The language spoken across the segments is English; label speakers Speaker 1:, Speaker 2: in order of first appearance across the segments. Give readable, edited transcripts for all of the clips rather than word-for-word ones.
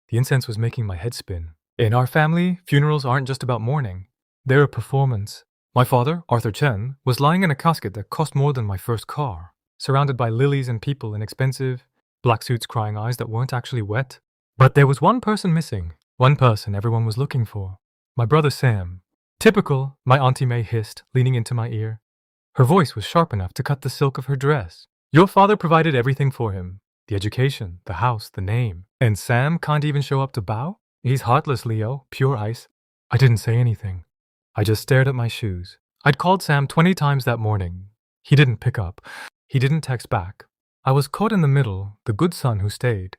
Speaker 1: The incense was making my head spin. In our family, funerals aren't just about mourning. They're a performance. My father, Arthur Chen, was lying in a casket that cost more than my first car, surrounded by lilies and people in expensive, black suits crying eyes that weren't actually wet. But there was one person missing. One person everyone was looking for. My brother Sam. Typical, my Auntie May hissed, leaning into my ear. Her voice was sharp enough to cut the silk of her dress. Your father provided everything for him. The education, the house, the name. And Sam can't even show up to bow? He's heartless, Leo. Pure ice. I didn't say anything. I just stared at my shoes. I'd called Sam 20 times that morning. He didn't pick up. He didn't text back. I was caught in the middle, the good son who stayed,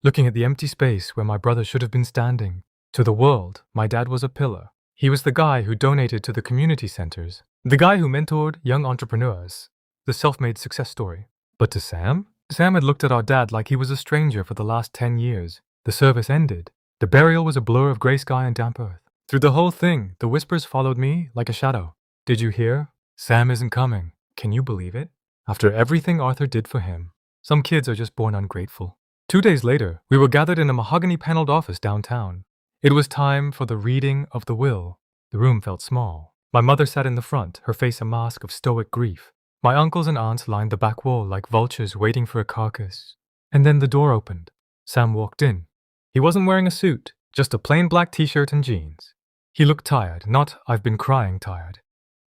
Speaker 1: looking at the empty space where my brother should have been standing. To the world, my dad was a pillar. He was the guy who donated to the community centers, the guy who mentored young entrepreneurs, the self-made success story. But to Sam? Sam had looked at our dad like he was a stranger for the last 10 years. The service ended. The burial was a blur of gray sky and damp earth. Through the whole thing, the whispers followed me like a shadow. Did you hear? Sam isn't coming. Can you believe it? After everything Arthur did for him. Some kids are just born ungrateful. 2 days later, we were gathered in a mahogany-paneled office downtown. It was time for the reading of the will. The room felt small. My mother sat in the front, her face a mask of stoic grief. My uncles and aunts lined the back wall like vultures waiting for a carcass. And then the door opened. Sam walked in. He wasn't wearing a suit, just a plain black t-shirt and jeans. He looked tired, not I've been crying tired,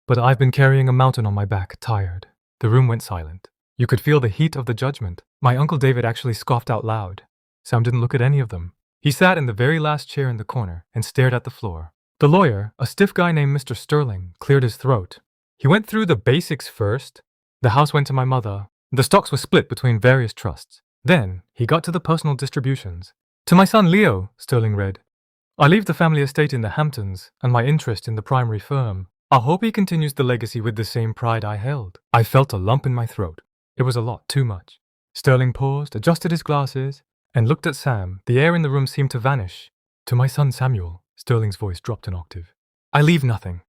Speaker 1: but I've been carrying a mountain on my back tired. The room went silent. You could feel the heat of the judgment. My Uncle David actually scoffed out loud. Sam didn't look at any of them. He sat in the very last chair in the corner and stared at the floor. The lawyer, a stiff guy named Mr. Sterling, cleared his throat. He went through the basics first. The house went to my mother. The stocks were split between various trusts. Then, he got to the personal distributions. To my son Leo, Sterling read, I leave the family estate in the Hamptons and my interest in the primary firm. I hope he continues the legacy with the same pride I held. I felt a lump in my throat. It was a lot, too much. Sterling paused, adjusted his glasses, and looked at Sam. The air in the room seemed to vanish. To my son Samuel, Sterling's voice dropped an octave. I leave nothing.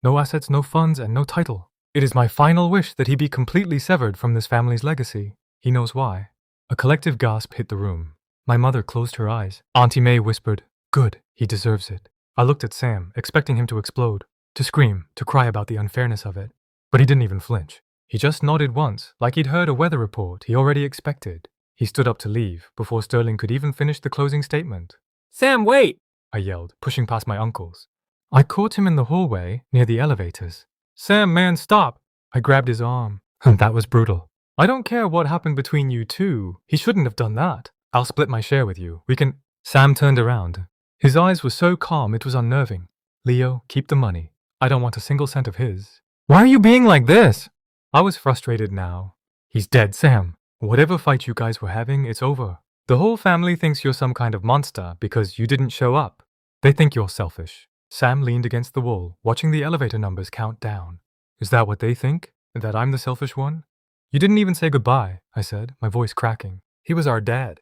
Speaker 1: No assets, no funds, and no title. It is my final wish that he be completely severed from this family's legacy. He knows why. A collective gasp hit the room. My mother closed her eyes. Auntie May whispered, Good, he deserves it. I looked at Sam, expecting him to explode, to scream, to cry about the unfairness of it. But he didn't even flinch. He just nodded once, like he'd heard a weather report he already expected. He stood up to leave, before Sterling could even finish the closing statement.
Speaker 2: Sam, wait!
Speaker 1: I yelled, pushing past my uncles. I caught him in the hallway, near the elevators. Sam, man, stop! I grabbed his arm. That was brutal. I don't care what happened between you two. He shouldn't have done that. I'll split my share with you. We can... Sam turned around. His eyes were so calm it was unnerving. Leo, keep the money. I don't want a single cent of his. Why are you being like this? I was frustrated now. He's dead, Sam. Whatever fight you guys were having, it's over. The whole family thinks you're some kind of monster because you didn't show up. They think you're selfish. Sam leaned against the wall, watching the elevator numbers count down. Is that what they think? That I'm the selfish one? You didn't even say goodbye, I said, my voice cracking. He was our dad.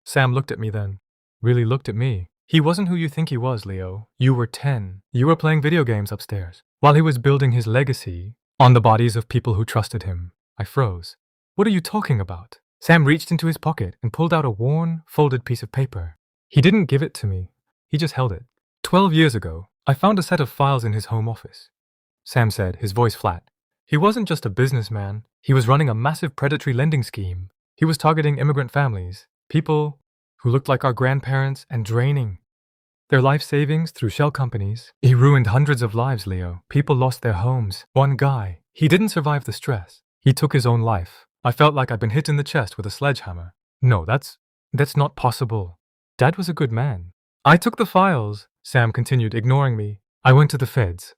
Speaker 1: Sam looked at me then. Really looked at me. He wasn't who you think he was, Leo. You were 10. You were playing video games upstairs, while he was building his legacy on the bodies of people who trusted him. I froze. What are you talking about? Sam reached into his pocket and pulled out a worn, folded piece of paper. He didn't give it to me. He just held it. 12 years ago, I found a set of files in his home office. Sam said, his voice flat. He wasn't just a businessman. He was running a massive predatory lending scheme. He was targeting immigrant families, people who looked like our grandparents, and draining their life savings through shell companies. He ruined hundreds of lives, Leo. People lost their homes. One guy, he didn't survive the stress. He took his own life. I felt like I'd been hit in the chest with a sledgehammer. No, that's not possible. Dad was a good man. I took the files, Sam continued, ignoring me. I went to the feds.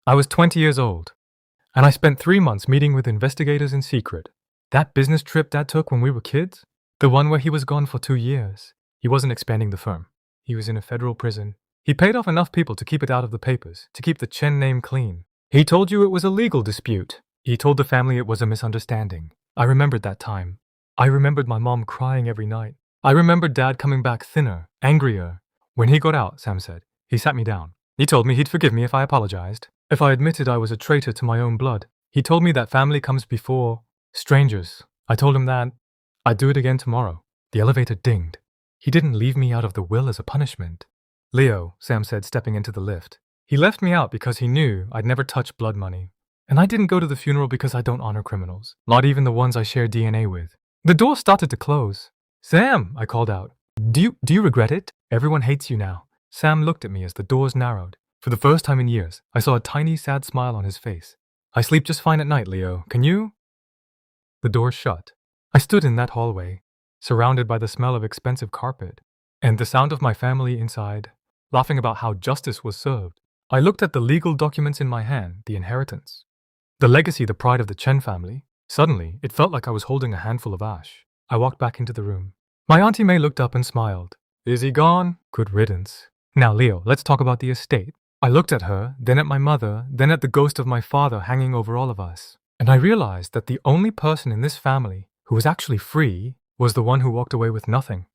Speaker 1: I was 20 years old, and I spent 3 months meeting with investigators in secret. That business trip Dad took when we were kids, the one where he was gone for 2 years, he wasn't expanding the firm. He was in a federal prison. He paid off enough people to keep it out of the papers, to keep the Chen name clean. He told you it was a legal dispute. He told the family it was a misunderstanding. I remembered that time. I remembered my mom crying every night. I remembered Dad coming back thinner, angrier. When he got out, Sam said, he sat me down. He told me he'd forgive me if I apologized, if I admitted I was a traitor to my own blood. He told me that family comes before strangers. I told him that I'd do it again tomorrow. The elevator dinged. He didn't leave me out of the will as a punishment. Leo, Sam said, stepping into the lift. He left me out because he knew I'd never touch blood money. And I didn't go to the funeral because I don't honor criminals, not even the ones I share DNA with. The door started to close. Sam, I called out. Do you regret it? Everyone hates you now. Sam looked at me as the doors narrowed. For the first time in years, I saw a tiny, sad smile on his face. I sleep just fine at night, Leo. Can you? The door shut. I stood in that hallway, surrounded by the smell of expensive carpet, and the sound of my family inside, laughing about how justice was served. I looked at the legal documents in my hand, the inheritance. The legacy, the pride of the Chen family. Suddenly, it felt like I was holding a handful of ash. I walked back into the room. My Auntie May looked up and smiled. Is he gone? Good riddance. Now, Leo, let's talk about the estate. I looked at her, then at my mother, then at the ghost of my father hanging over all of us. And I realized that the only person in this family who was actually free was the one who walked away with nothing.